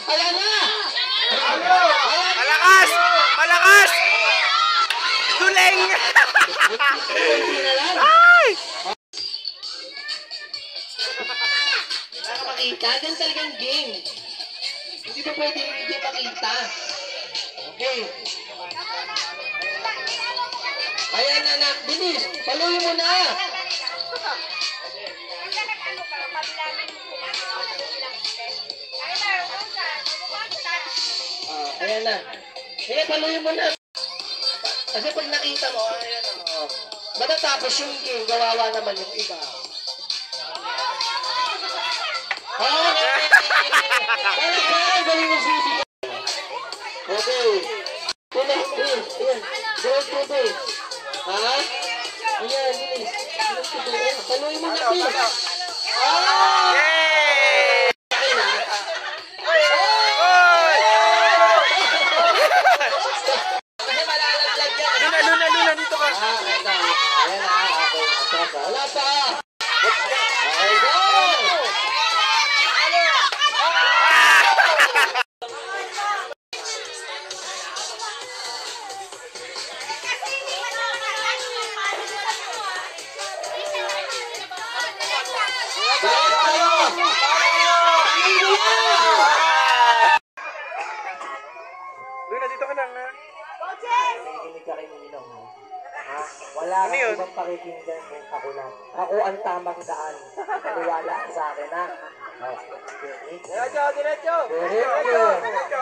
Ayan na! Malakas! Malakas! Duling! Ay! Makita, ganun talagang game. Hindi ba pwede hindi makita? Okay. Ayan na anak, bilis, paluin mo na. Ayan na. Sige, paluin mo na. Kasi pag nakita mo, ayan o. Matatapos yung game, gawawa naman yung iba. Okay. Galing mo sisi. Okay. Tuloy, please. Ayan. Direct to this. Ha? Ayan, bilis. Paluin mo na, please. Yay! Kasi malalaglag yan. Luna, dito ka. Ayan na. Okay. Wala pa. Okay, go! Luna, dito ka lang, ha? Nakikinig ka kay Ninong, ha? Wala kang ibang pakikinggan kung ako lang. Ako ang tamang daan. Maniwala ka sa akin, ha? Diretso! Diretso!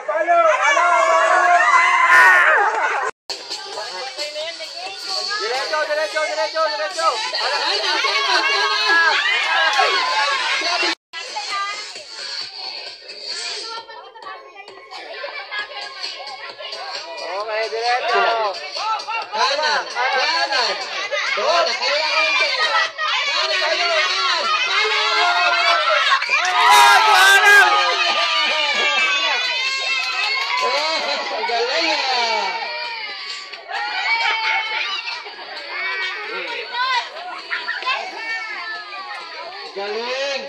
Palo! Diretso! Okay, diretso! Kanan! Doon, kailangan ko. Kanan! Galing ah! Galing!